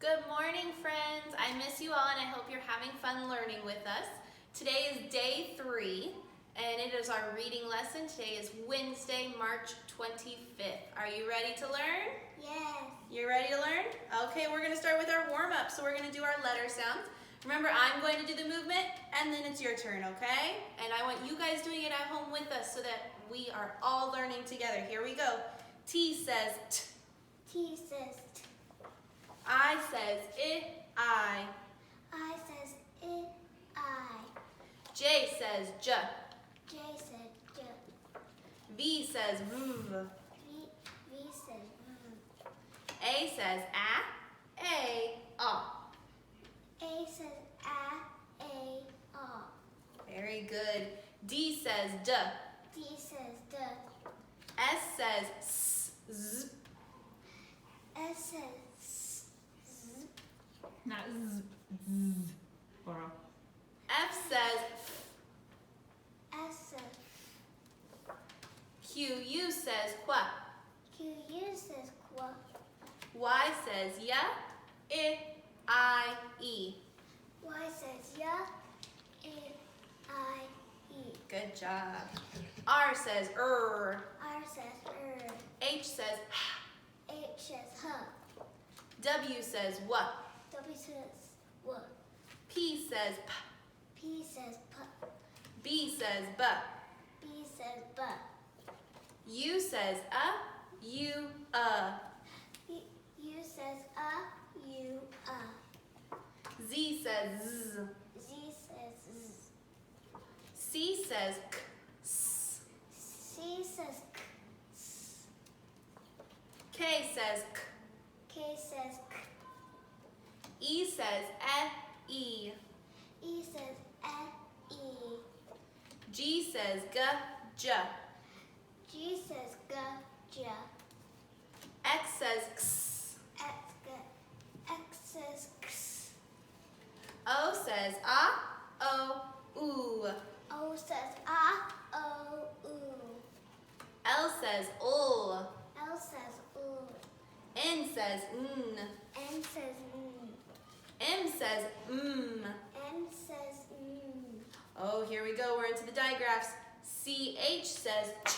Good morning, friends. I miss you all and I hope you're having fun learning with us. Today is day 3 and it is our reading lesson. Today is Wednesday, March 25th. Are you ready to learn? Yes. You're ready to learn? Okay, we're going to start with our warm-up. So we're going to do our letter sounds. Remember, I'm going to do the movement and then it's your turn, okay? And I want you guys doing it at home with us so that we are all learning together. Here we go. T says T. T says T. I says I. I says it, I. J says J. J says J. V says V. V says V. A says A. A says A, Very good. D says D. D says D. S says S. Z. S says S, Z. Not z, z, Laurel. F says F. S says Q. U says Qua. Q. U says Qua. Y says Ya. I. E. Y says Ya, I, E. Good job. R says R says H says H says H. W says W. W says W. P says P. P says P. B says B. B says B. U says U. U says U. Z says Z. Z says Z. C says K. S. C says K. S. K says K. K says K. E says E. E says E. G says G. J. G says G. J. X says X. X says X. O says O. Oo. O says O. L says L. L says U. N says N. N says N. M says M says N. Oh, here we go. We're into the digraphs. CH says Ch.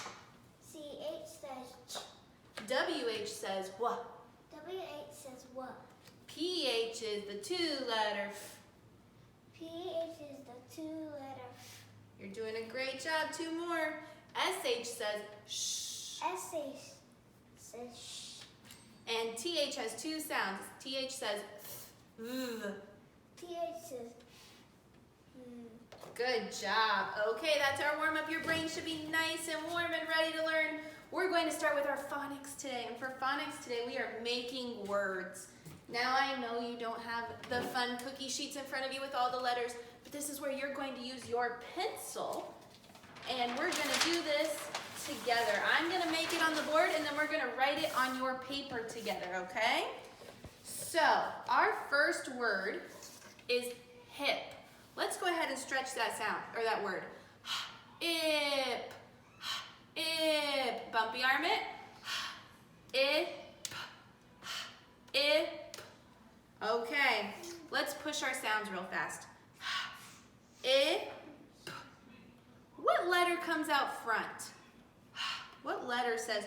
CH says Ch. WH says W. WH says what? PH is the 2-letter F. PH is the 2-letter F. You're doing a great job. 2 more. SH says Sh. SH says sh. And TH has 2 sounds. TH says V. TH says Good job. Okay, that's our warm-up. Your brain should be nice and warm and ready to learn. We're going to start with our phonics today. And for phonics today, we are making words. Now I know you don't have the fun cookie sheets in front of you with all the letters, but this is where you're going to use your pencil. And we're going to do this together. I'm going to make it on the board and then we're going to write it on your paper together, okay? So, our first word is hip. Let's go ahead and stretch that sound, or that word. Ip. Ip. Bumpy arm it. Ip. Ip. Okay, let's push our sounds real fast. Ip. What letter comes out front? What letter says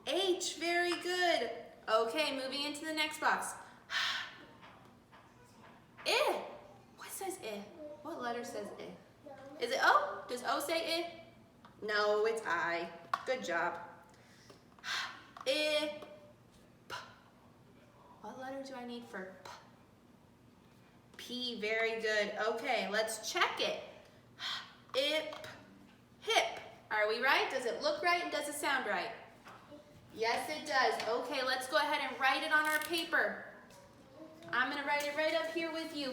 H? Very good. Okay, moving into the next box. I. What says I? What letter says I? Is it O? Does O say I? No, it's I. Good job. I. P. What letter do I need for P? P, very good. Okay, let's check it. Ip. Hip. Are we right? Does it look right and does it sound right? Yes, it does. Okay, let's go ahead and write it on our paper. I'm going to write it right up here with you.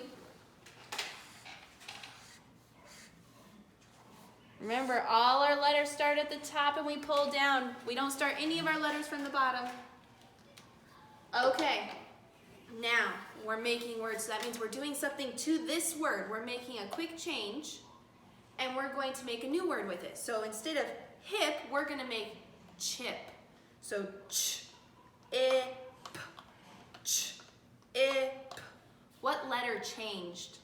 Remember, all our letters start at the top and we pull down. We don't start any of our letters from the bottom. Okay, now we're making words. So that means we're doing something to this word. We're making a quick change and we're going to make a new word with it. So instead of hip, we're going to make chip. So ch, I, p, ch. changed?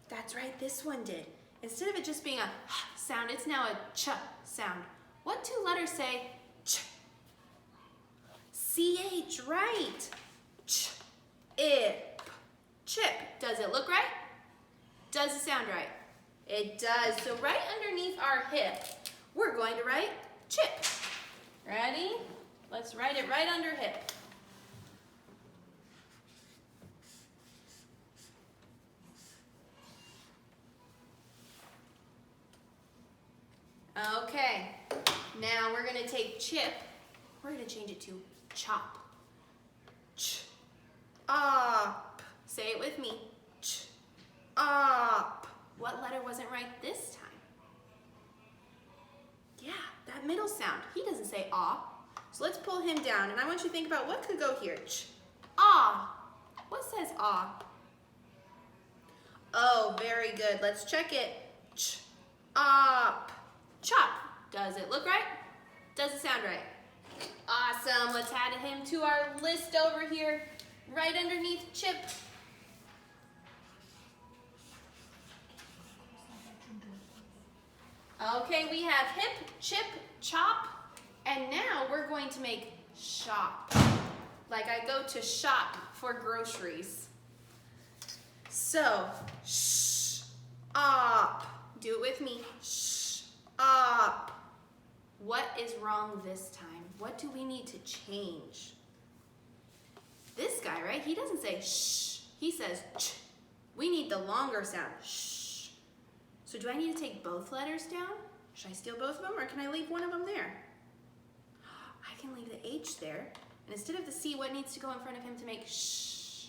That's right, this one did. Instead of it just being a sound, it's now a ch sound. What two letters say ch? CH, right. Ch, ip, chip. Does it look right? Does it sound right? It does. So right underneath our hip, we're going to write chip. Ready? Let's write it right under hip. Okay, now we're going to take chip, we're going to change it to chop. Ch, op. Say it with me. Ch, op. What letter wasn't right this time? Yeah, that middle sound. He doesn't say ah. So let's pull him down, and I want you to think about what could go here. Ch, ah. What says ah? Oh, very good. Let's check it. Ch, op. Chop. Does it look right? Does it sound right? Awesome. Let's add him to our list over here, right underneath chip. Okay, we have hip, chip, chop, and now we're going to make shop. Like I go to shop for groceries. So, sh, op. Do it with me. Sh, op. What is wrong this time? What do we need to change? This guy, right? He doesn't say shh. He says ch. We need the longer sound. Shh. So do I need to take both letters down? Should I steal both of them, or can I leave one of them there? I can leave the H there. And instead of the C, what needs to go in front of him to make shh?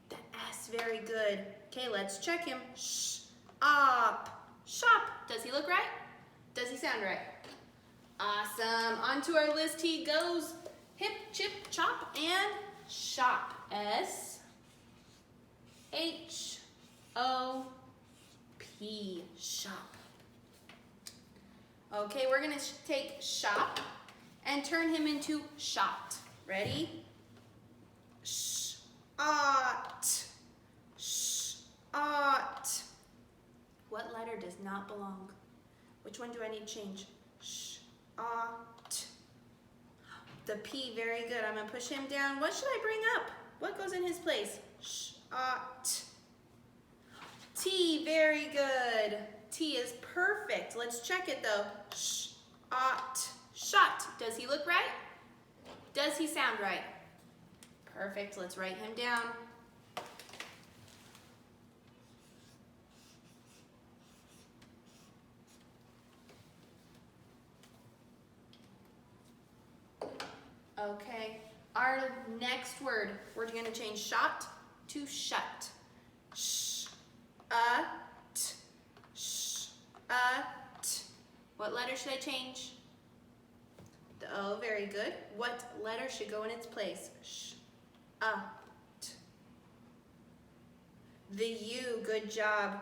The S, very good. Okay, let's check him. Sh, op, shop. Does he look right? Does he sound right? Awesome. Onto our list he goes. Hip, chip, chop, and shop. S, H, O, P, shop. Okay, we're gonna take shop and turn him into shot. Ready? Sh-ot. Sh-ot. What letter does not belong? Which one do I need to change? Sh-ot. The P, very good. I'm gonna push him down. What should I bring up? What goes in his place? Sh-ot. T, very good. T is perfect. Let's check it though. Sh-ot. Shot. Does he look right? Does he sound right? Perfect. Let's write him down. Okay. Our next word, we're going to change shot to shut. Sh-ut. Sh-ut. What letter should I change? The O, very good. What letter should go in its place? Sh-ut. The U, good job.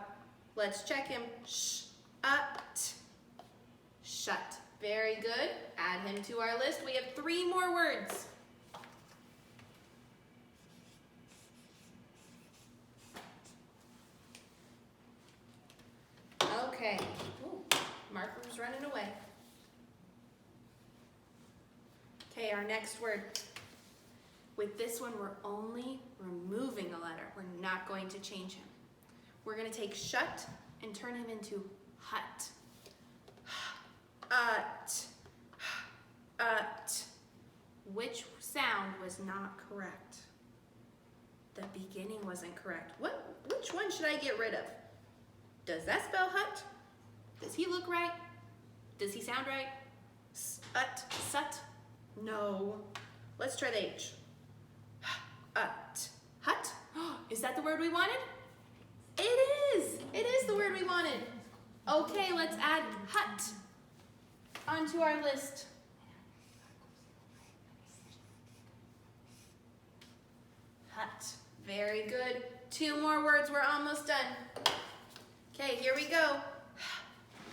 Let's check him. Sh-ut. Shut. Very good. Add him to our list. We have 3 more words. Okay. Ooh, marker's running away. Okay, our next word. With this one, we're only removing a letter. We're not going to change him. We're going to take shut and turn him into hut. Ut. Which sound was not correct? The beginning wasn't correct. Which one should I get rid of? Does that spell hut? Does he look right? Does he sound right? Ut, sut? No. Let's try the H. Ut. Hut? Is that the word we wanted? It is. It is the word we wanted. Okay, let's add hut onto our list. Hut. Very good. 2 more words. We're almost done. Okay, here we go.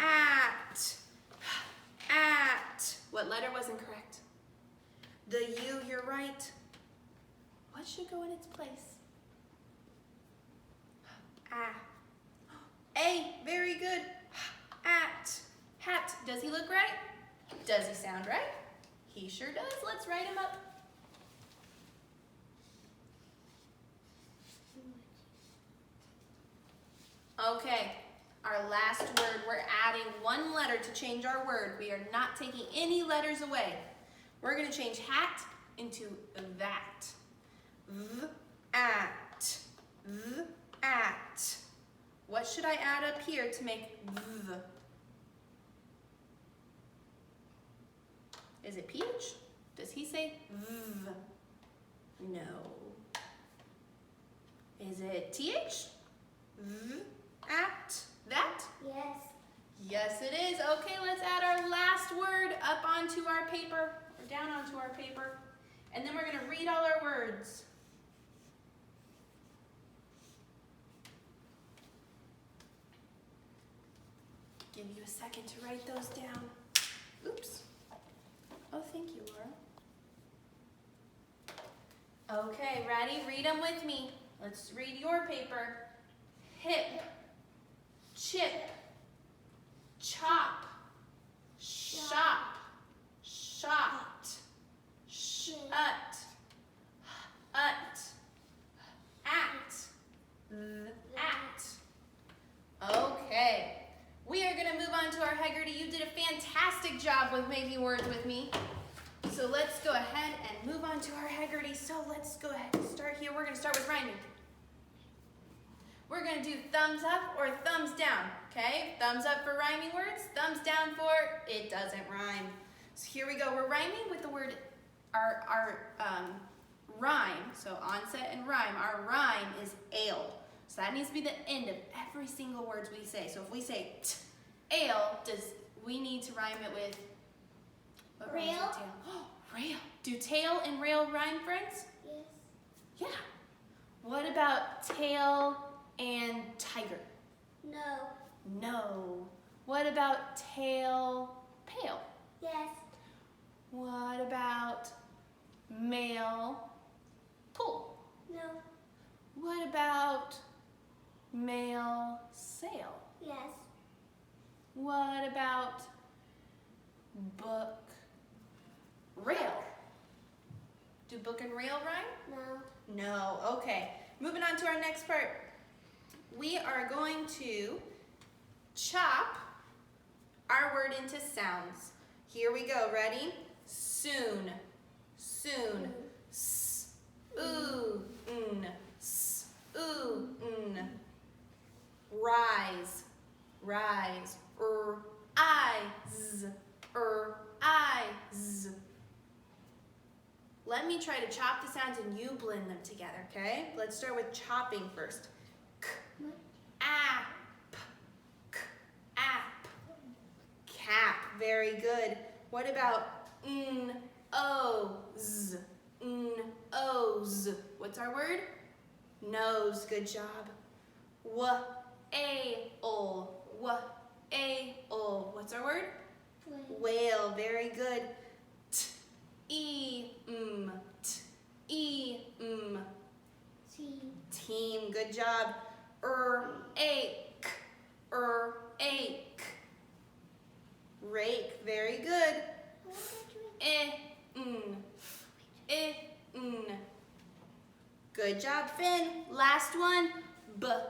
At. At. What letter wasn't correct? The U, you're right. What what should go in its place? Ah. A, very good. At. Hat. Does he look right? Does he sound right? He sure does. Let's write him up. Okay, our last word. We're adding one letter to change our word. We are not taking any letters away. We're going to change hat into that. At. At. What should I add up here to make v? Is it PH? Does he say v? No. Is it TH? V? At? That? Yes. Yes, it is. Okay, let's add our last word up onto our paper, or down onto our paper. And then we're going to read all our words. Give you a second to write those down. Oops. Oh, thank you, Laura. Okay, ready? Read them with me. Let's read your paper. Hip, chip, chop, shop, shot, shut, at, Okay. We are going to move on to our Haggerty. You did a fantastic job with making words with me. So let's go ahead and move on to our Haggerty. So let's go ahead and start here. We're going to start with rhyming. We're going to do thumbs up or thumbs down, okay? Thumbs up for rhyming words, thumbs down for it doesn't rhyme. So here we go. We're rhyming with the word, our rhyme, so onset and rhyme. Our rhyme is ale. So that needs to be the end of every single word we say. So if we say ale, we need to rhyme it with what rhymes with Rail. tail? Oh, rail. Do tail and rail rhyme, friends? Yes. Yeah. What about tail and tiger? No. No. What about tail, pail? Yes. What about male, pool? No. What about male, sail? Yes. What about book, rail? Do book and rail rhyme? No. No. Okay. Moving on to our next part. We are going to chop our word into sounds. Here we go. Ready? Soon. Soon. S. Ooh. S. Ooh. Rise. Rise. Eyes. Eyes. Let me try to chop the sounds and you blend them together, okay? Let's start with chopping first. K, app, k, app, cap, very good. What about o's, o's? What's our word? Nose, good job. Whale, whale. What's our word? Whale, very good. Team. Team, good job. Ache. Rake, very good. Good job, Finn. Last one. Boot.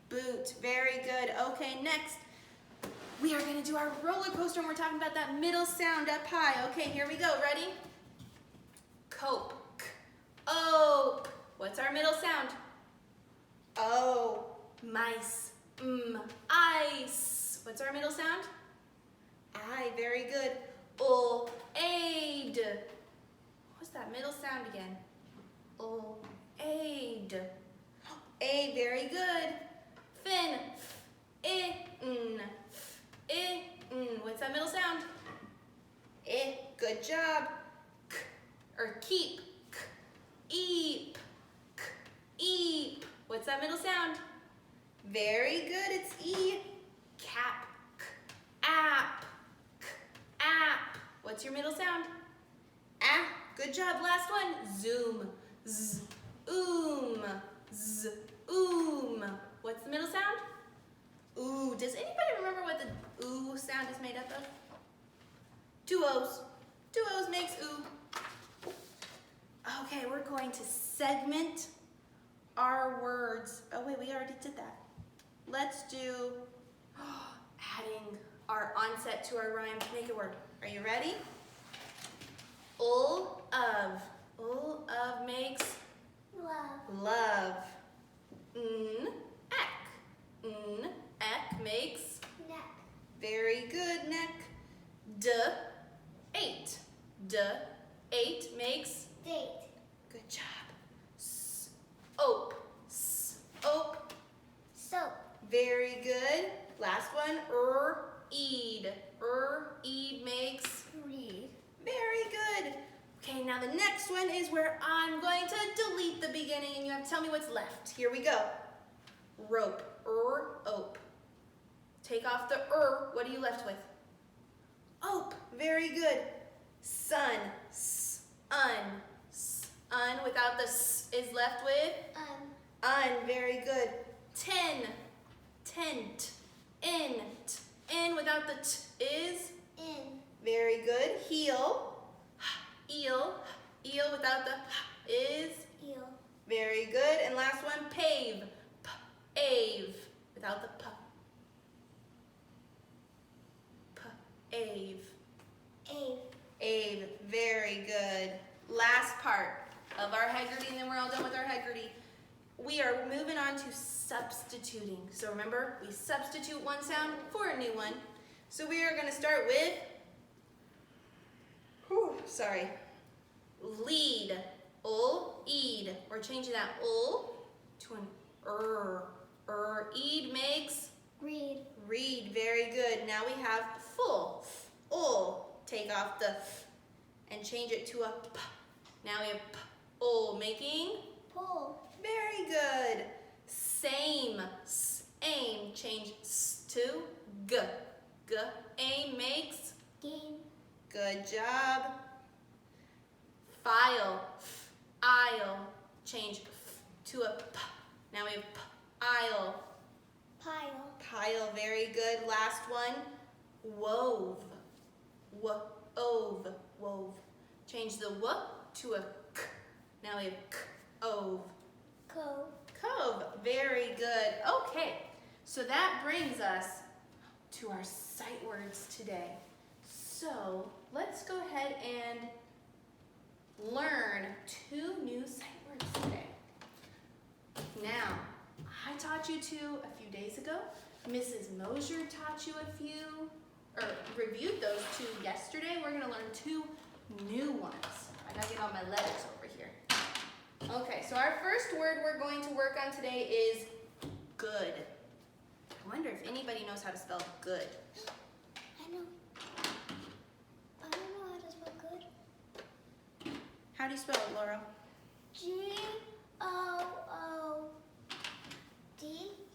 Boot, very good. Okay, next. We are going to do our roller coaster, and we're talking about that middle sound up high. Okay, here we go. Ready? Cope. Ope. What's our middle sound? O. Mice. Ice. What's our middle sound? I. Very good. Aid. What's that middle sound again? Aid. A. Very good. Fin. What's that middle sound? Good job. K, or keep. Eep. Eep. What's that middle sound? Very good. It's E. Cap. App. App. What's your middle sound? Good job. Last one. Zoom. Z, oom. Z, oom. What's the middle sound? Ooh. Does anybody remember what the ooh sound is made up of? Two O's. Two O's makes ooh. Okay, we're going to segment our words. Oh wait, we already did that. Let's do adding our onset to our rhyme to make a word. Are you ready? Ul of. Ul of makes Love. love. Ek. Ek makes Neck. very good neck. D, eight. D, eight makes Date. good job. S, ope. S, ope. Soap. Very good. Last one, eed. Eed makes Read. very good. Okay, now the next one is where I'm going to delete the beginning and you have to tell me what's left. Here we go. Rope. Ope. Take off the what are you left with? Ope. Very good. Sun. Un. Without the s is left with un. Very good. Ten. Tent. In without the t is In. very good. Heel. Eel. Eel without the is Eel. very good. And last one, pave. Ave without the p. Ave. Ave. Ave. Very good. Last part of our Haggerty, and then we're all done with our Haggerty. We are moving on to substituting. So remember, we substitute one sound for a new one. So we are going to start with, lead. Eed. We're changing that to an eed makes Read. read. Very good. Now we have full. Take off the and change it to a p. Now we have making Pull. very good. Same. Aim. Change to g. Aim makes Game. good job. File. Aisle. Change to a p. Now we have aisle. Pile. Pile. Very good. Last one. Wove. Wove. Change the w to a k. Now we have ove. Cove. Cove. Very good. Okay, so that brings us to our sight words today. So let's go ahead and learn 2 new sight words today. Now, I taught you 2 a few days ago. Mrs. Mosier taught you a few, or reviewed those 2 yesterday. We're going to learn 2 new ones. I got to get all my letters over here. Okay, so our first word we're going to work on today is good. I wonder if anybody knows how to spell good. I know. I don't know how to spell good. How do you spell it, Laura? Good.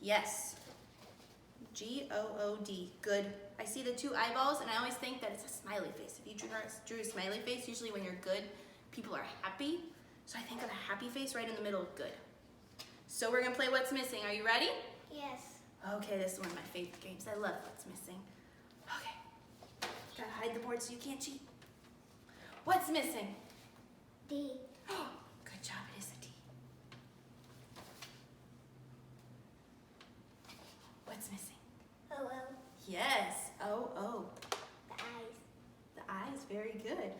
Yes. Good. Good. I see the 2 eyeballs and I always think that it's a smiley face. If you drew a smiley face, usually when you're good, people are happy. So I think of a happy face right in the middle of good. So we're gonna play What's Missing. Are you ready? Yes. Okay, this is one of my favorite games. I love What's Missing. Okay. Gotta hide the board so you can't cheat. What's missing? D. Good job, it is a D. What's missing? O. Yes, O. The eyes. The eyes, very good.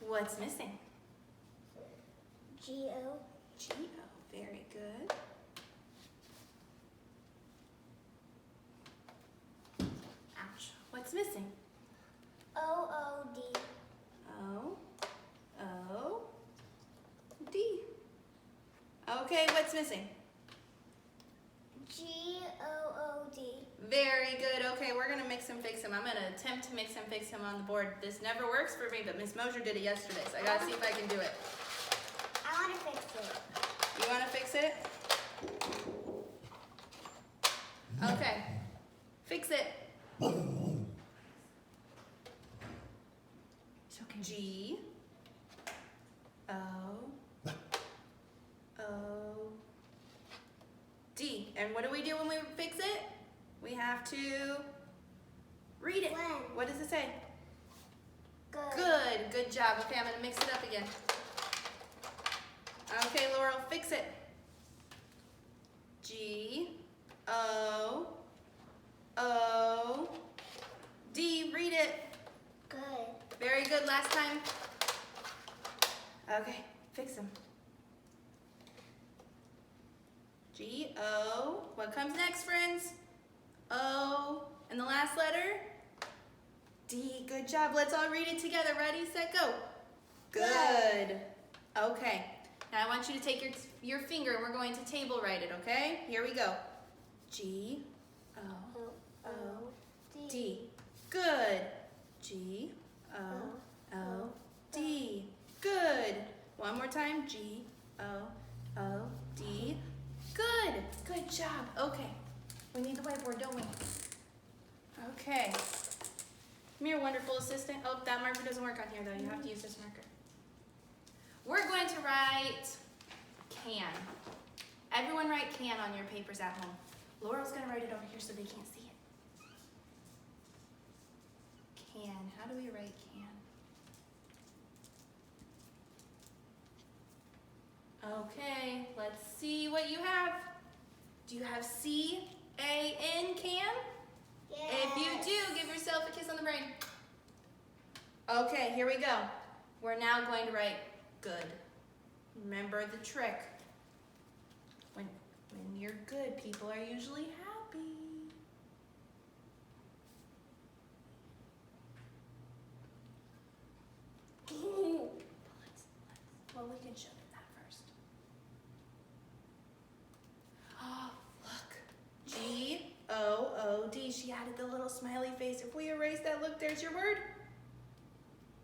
What's missing? G. O. Very good. Ouch. What's missing? O. D. O, D. Okay, what's missing? G. D. Very good. Okay, we're gonna mix and fix him. I'm gonna attempt to mix and fix him on the board. This never works for me, but Miss Mosier did it yesterday, so I gotta see if I can do it. I want to fix it. You wanna fix it? Okay, fix it. It's okay. G, O, O, D. And what do we do when we fix it? We have to read it. When? What does it say? Good. Good. Good job. Okay, I'm going to mix it up again. Okay, Laurel, fix it. G, O, O, D. Read it. Good. Very good. Last time. Okay, fix them. G, O. What comes next, friends? O. And the last letter? D. Good job. Let's all read it together. Ready, set, go. Good. Okay. Now I want you to take your finger and we're going to table write it, okay? Here we go. G, O, O, D. Good. G, O, O, D. Good. One more time. G, O, O, D. Good. Good job. Okay. We need the whiteboard, don't we? Okay. Come here, wonderful assistant. Oh, that marker doesn't work on here, though. You have to use this marker. We're going to write can. Everyone write can on your papers at home. Laurel's going to write it over here so they can't see it. Can. How do we write can? Okay, let's see what you have. Do you have C-A-N, can? Yes. If you do, give yourself a kiss on the brain. Okay, here we go. We're now going to write good. Remember the trick. When you're good, people are usually happy. Well, we can show them that first. Oh, look. G-O-O-D. She added the little smiley face. If we erase that, look, there's your word.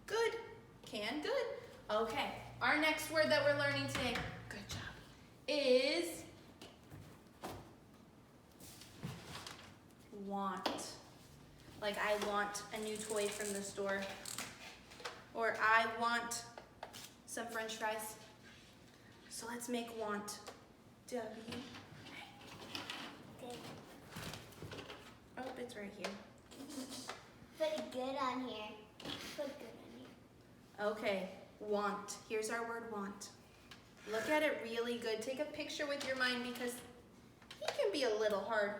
Good. Can, good. Okay. Our next word that we're learning today, good job, is want. Like I want a new toy from the store. Or I want some French fries. So let's make want. W. Good. Oh, it's right here. Put good on here. Put good on here. Okay, want. Here's our word want. Look at it really good. Take a picture with your mind because he can be a little hard.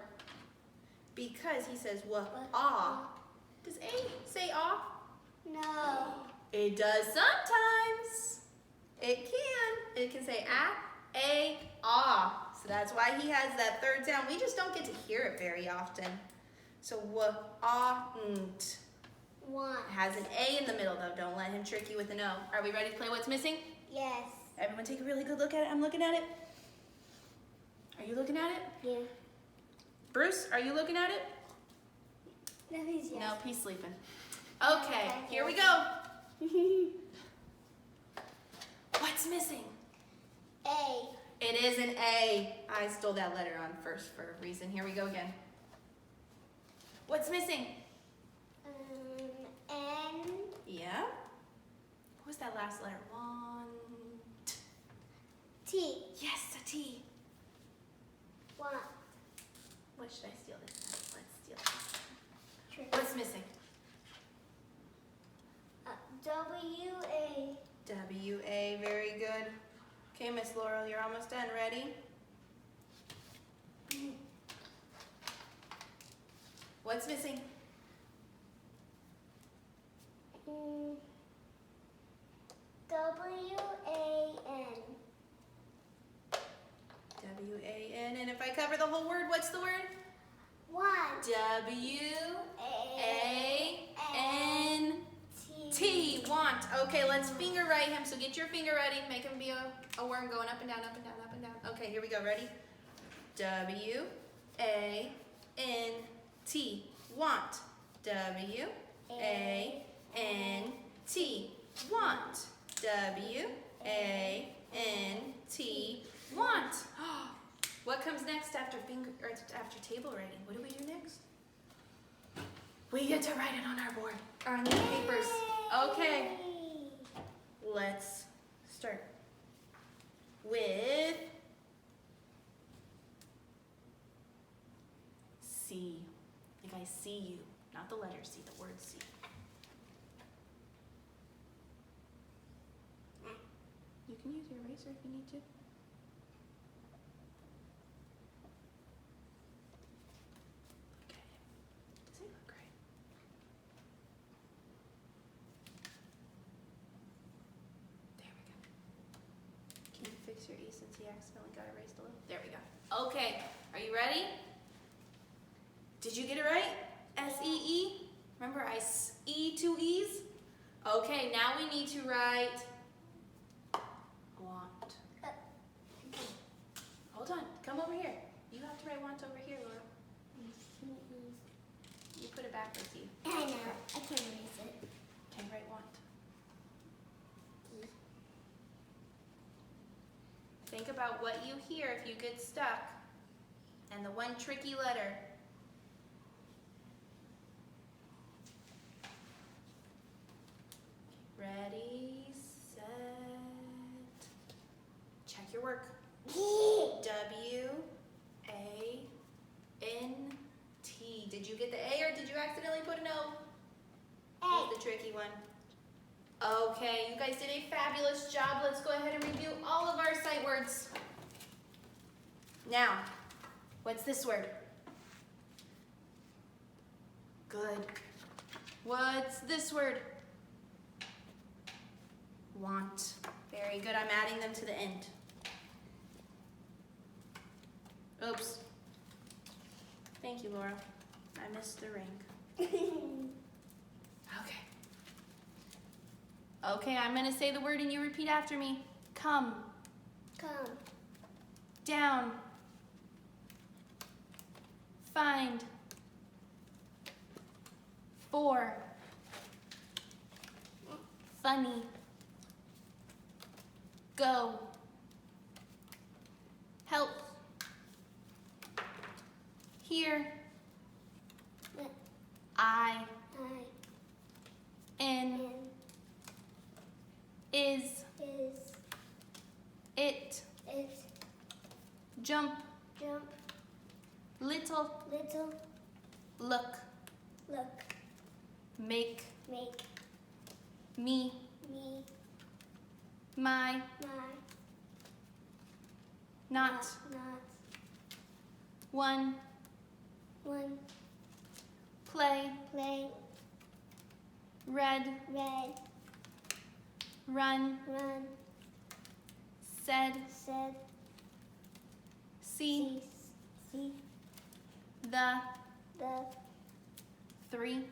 Because he says ah. Does A say ah? No. It does sometimes. It can. It can say a, ah. So that's why he has that third sound. We just don't get to hear it very often. So nt. Want. It has an A in the middle though. Don't let him trick you with an O. Are we ready to play what's missing? Yes. Everyone take a really good look at it. I'm looking at it. Are you looking at it? Yeah. Bruce, are you looking at it? No, he's yes. Nope, he's sleeping. Okay, here we go. What's missing? A. It is an A. I stole that letter on first for a reason. Here we go again. What's missing? N. Yeah? What was that last letter? Want. T. Yes, a T. Want. What should I steal this time? Let's steal this. Trick. What's missing? W. A. W-A, very good. Okay, Miss Laurel, you're almost done. Ready? What's missing? W-A-N. W-A-N, and if I cover the whole word, what's the word? Want. W-A-N-T, want. Okay, let's finger write him, so get your finger ready. Make him be a worm going up and down, up and down, up and down. Okay, here we go, ready? W-A-N-T, want. W-A-N-T, want. W-A-N-T, want. What comes next after after table writing? What do we do next? We get to write it on our board, or on the papers. Okay. Let's start with C. Like I see you, not the letter C, the word C. You can use your eraser if you need to. Okay. Does it look right? There we go. Can you fix your E since he accidentally got erased a little? There we go. Okay, are you ready? Did you get it right? S-E-E? Remember E, two E's? Okay, now we need to write want. Hold on, come over here. You have to write want over here, Laura. You put it backwards, E. I know. I can erase it. Okay, write want. Think about what you hear if you get stuck. And the one tricky letter. Ready, set. Check your work. W-A-N-T. Did you get the A or did you accidentally put an O? A. The tricky one. Okay, you guys did a fabulous job. Let's go ahead and review all of our sight words. Now, what's this word? Good. What's this word? Want. Very good. I'm adding them to the end. Oops. Thank you, Laura. I missed the ring. Okay. Okay, I'm going to say the word and you repeat after me. Come. Come. Down. Find. For. Funny. Go. Help. Here. I. In. Is. It. Jump. Little. Look. Make. Me. My. Not. One. Play. Red. Run. Said. See. The. Three.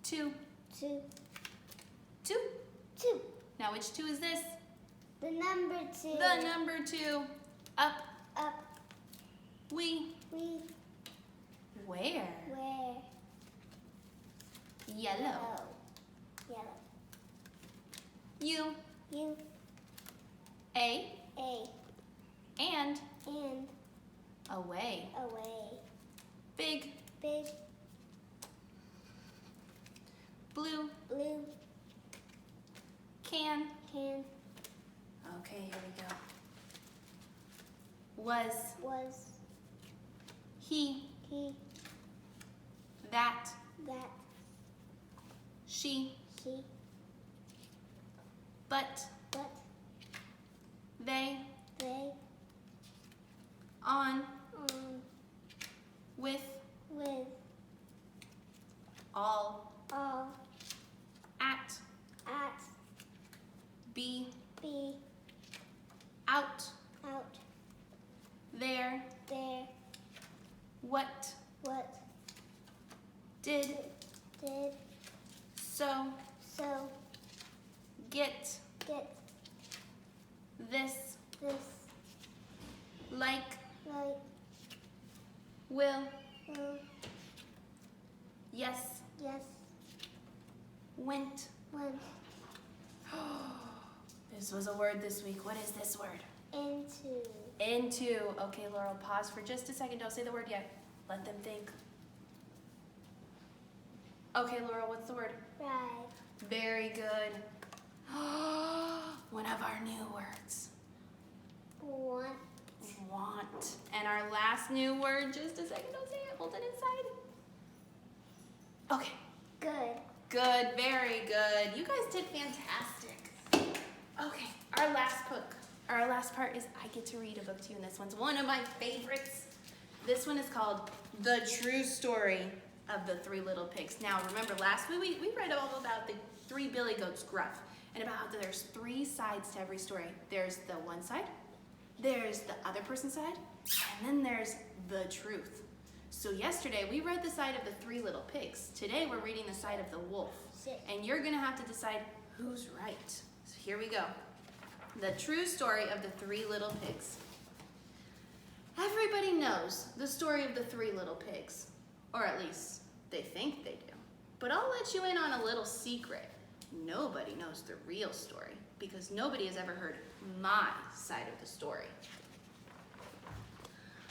Two. Two. Now which two is this? The number 2. The number 2. Up. We. Where? Yellow. You. A. And. Away. Big. Blue. Can. Okay, here we go. Was. He. That. She. But. They. On. With. All. At. Be. Out. There. What. Did. So. Get. This. Like. Will. Yes. Went. This was a word this week. What is this word? Into. Okay, Laurel, pause for just a second. Don't say the word yet. Let them think. Okay, Laurel, what's the word? Ride. Very good. One of our new words. Want. Want. And our last new word, just a second, don't say it, hold it inside. Okay. Good. Good, very good. You guys did fantastic. Okay, our last part is I get to read a book to you, and this one's one of my favorites. This one is called The True Story of the Three Little Pigs. Now, remember last week we read all about the three billy goats gruff, and about how there's three sides to every story. There's the one side, there's the other person's side, and then there's the truth. So yesterday we read the side of the three little pigs. Today we're reading the side of the wolf. And you're gonna have to decide who's right. So here we go. The true story of the three little pigs. Everybody knows the story of the three little pigs, or at least they think they do. But I'll let you in on a little secret. Nobody knows the real story because nobody has ever heard my side of the story.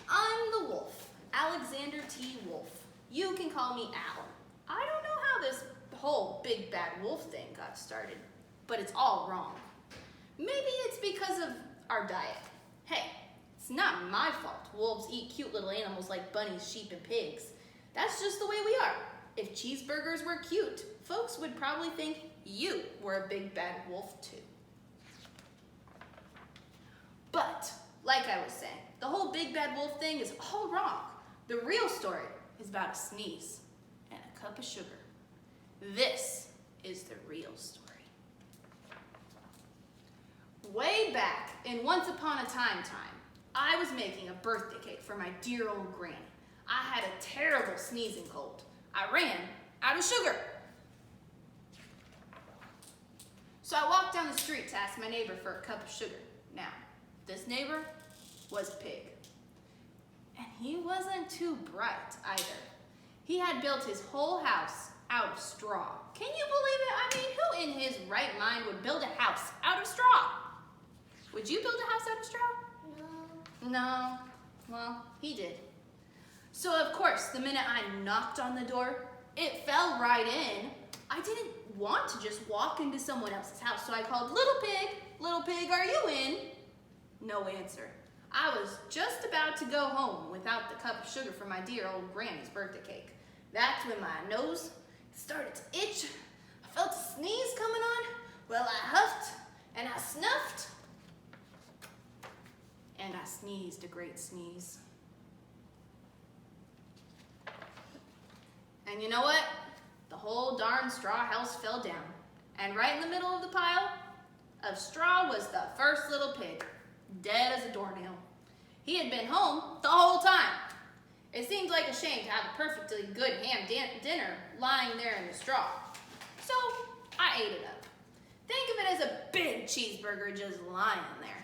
I'm the wolf, Alexander T. Wolf. You can call me Al. I don't know how this whole big bad wolf thing got started, but it's all wrong. Maybe it's because of our diet. Hey, it's not my fault wolves eat cute little animals like bunnies, sheep, and pigs. That's just the way we are. If cheeseburgers were cute, folks would probably think you were a big bad wolf too. But, like I was saying, the whole big bad wolf thing is all wrong. The real story is about a sneeze and a cup of sugar. This is the real story. Way back in Once Upon a Time, I was making a birthday cake for my dear old granny. I had a terrible sneezing cold. I ran out of sugar. So I walked down the street to ask my neighbor for a cup of sugar. Now, this neighbor was a pig. And he wasn't too bright either. He had built his whole house out of straw. Can you believe it? I mean, who in his right mind would build a house out of straw? Would you build a house out of straw? No. No. Well, he did. So of course, the minute I knocked on the door, it fell right in. I didn't want to just walk into someone else's house, so I called, little pig, are you in? No answer. I was just about to go home without the cup of sugar for my dear old granny's birthday cake. That's when my nose started to itch. I felt a sneeze coming on. Well, I huffed and I snuffed. And I sneezed a great sneeze. And you know what? The whole darn straw house fell down. And right in the middle of the pile of straw was the first little pig, dead as a doornail. He had been home the whole time. It seemed like a shame to have a perfectly good ham dinner lying there in the straw. So I ate it up. Think of it as a big cheeseburger just lying there.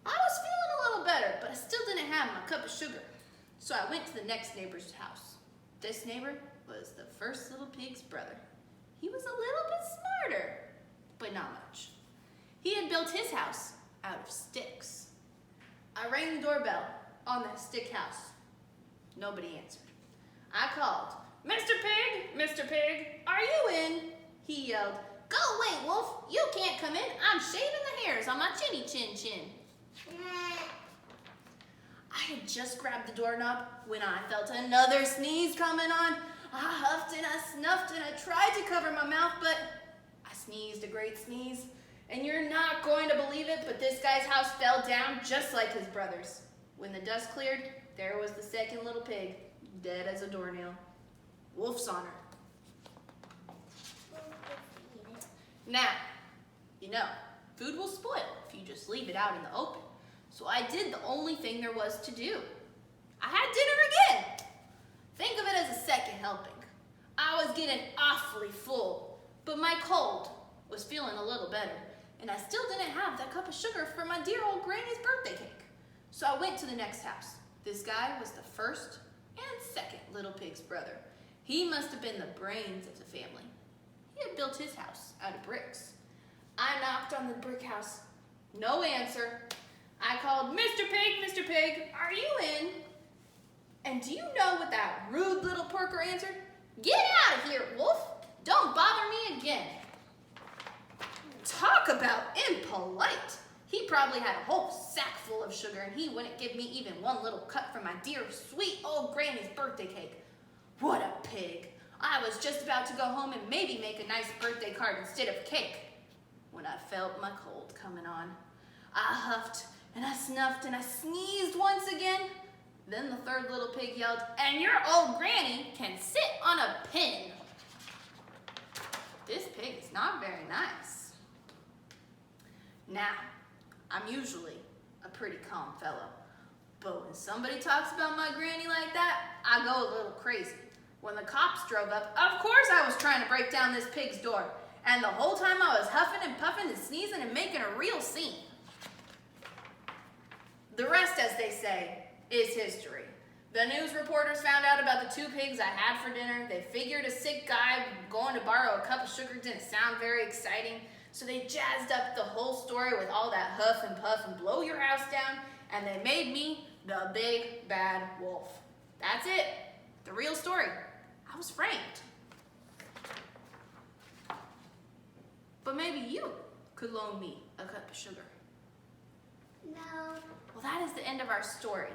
I was feeling a little better, but I still didn't have my cup of sugar. So I went to the next neighbor's house. This neighbor was the first little pig's brother. He was a little bit smarter, but not much. He had built his house out of sticks. I rang the doorbell on that stick house. Nobody answered. I called, Mr. Pig, are you in? He yelled, go away, Wolf, you can't come in. I'm shaving the hairs on my chinny chin. I had just grabbed the doorknob when I felt another sneeze coming on. I huffed and I snuffed and I tried to cover my mouth, but I sneezed a great sneeze. And you're not going to believe it, but this guy's house fell down just like his brother's. When the dust cleared, there was the second little pig, dead as a doornail. Wolf's honor. Now, you know, food will spoil if you just leave it out in the open. So I did the only thing there was to do. I had dinner again. Think of it as a second helping. I was getting awfully full, but my cold was feeling a little better, and I still didn't have that cup of sugar for my dear old granny's birthday cake. So I went to the next house. This guy was the first and second little pig's brother. He must have been the brains of the family. He had built his house out of bricks. I knocked on the brick house. No answer. I called, Mr. Pig, are you in? And do you know what that rude little porker answered? Get out of here, Wolf. Don't bother me again. Talk about impolite. He probably had a whole sack full of sugar and he wouldn't give me even one little cut from my dear sweet old granny's birthday cake. What a pig. I was just about to go home and maybe make a nice birthday card instead of cake when I felt my cold coming on. I huffed and I snuffed and I sneezed once again. Then the third little pig yelled, "And your old granny can sit on a pin." This pig is not very nice. Now, I'm usually a pretty calm fellow, but when somebody talks about my granny like that, I go a little crazy. When the cops drove up, of course I was trying to break down this pig's door, and the whole time I was huffing and puffing and sneezing and making a real scene. The rest, as they say, is history. The news reporters found out about the two pigs I had for dinner. They figured a sick guy going to borrow a cup of sugar didn't sound very exciting, so they jazzed up the whole story with all that huff and puff and blow your house down, and they made me the big bad wolf. That's it. The real story. I was framed. But maybe you could loan me a cup of sugar. No. Well, that is the end of our story.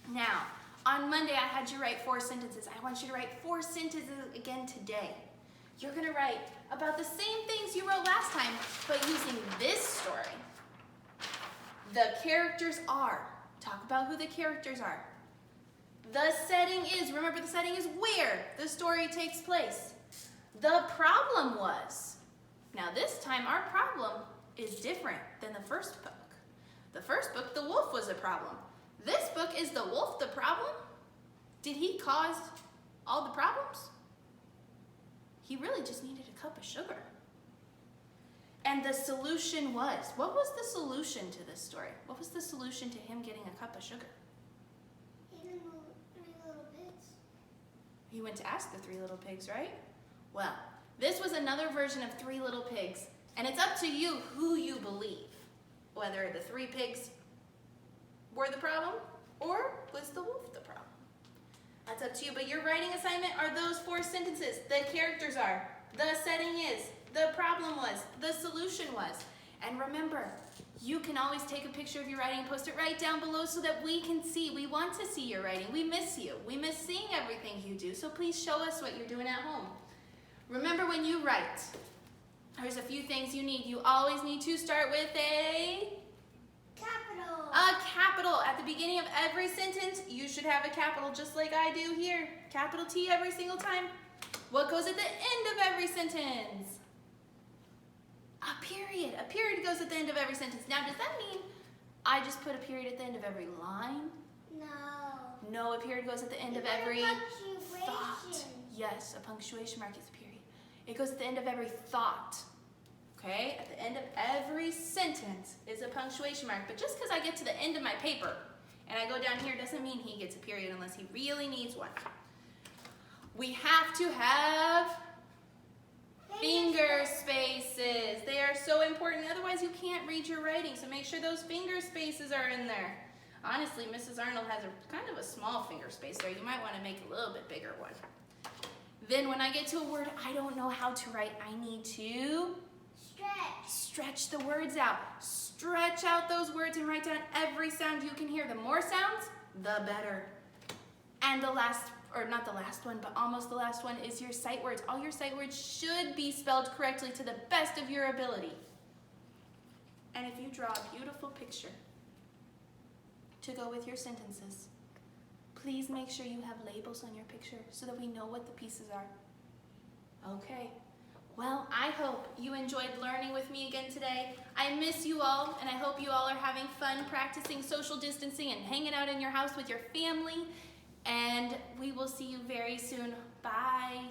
Now, on Monday, I had you write 4 sentences. I want you to write 4 sentences again today. You're going to write about the same things you wrote last time, but using this story. The characters are. Talk about who the characters are. The setting is. Remember, the setting is where the story takes place. The problem was. Now, this time, our problem is different than the first book. The first book, the wolf was a problem. This book, is the wolf the problem? Did he cause all the problems? He really just needed a cup of sugar. And the solution was, what was the solution to this story? What was the solution to him getting a cup of sugar? He didn't know 3 little pigs. He went to ask the 3 little pigs, right? Well, this was another version of 3 little pigs, and it's up to you who you believe. Whether the 3 pigs were the problem, or was the wolf the problem? That's up to you, but your writing assignment are those 4 sentences. The characters are, the setting is, the problem was, the solution was. And remember, you can always take a picture of your writing and post it right down below so that we can see. We want to see your writing. We miss you. We miss seeing everything you do, so please show us what you're doing at home. Remember, when you write, there's a few things you need. You always need to start with a Capital. capital. At the beginning of every sentence, you should have a capital, just like I do here. Capital T every single time. What goes at the end of every sentence? A period. A period goes at the end of every sentence. Now, does that mean I just put a period at the end of every line? No. No, a period goes at the end of You put a every thought. punctuation. Yes, a punctuation mark is a period. It goes at the end of every thought. Okay, at the end of every sentence is a punctuation mark. But just because I get to the end of my paper and I go down here doesn't mean he gets a period unless he really needs one. We have to have finger spaces. They are so important. Otherwise, you can't read your writing. So make sure those finger spaces are in there. Honestly, Mrs. Arnold has a kind of a small finger space there. You might want to make a little bit bigger one. Then when I get to a word I don't know how to write, I need to stretch the words out. Stretch out those words and write down every sound you can hear. The more sounds, the better. And the last, or not the last one, but almost the last one is your sight words. All your sight words should be spelled correctly to the best of your ability. And if you draw a beautiful picture to go with your sentences, please make sure you have labels on your picture so that we know what the pieces are. Okay. Well, I hope you enjoyed learning with me again today. I miss you all, and I hope you all are having fun practicing social distancing and hanging out in your house with your family. And we will see you very soon. Bye.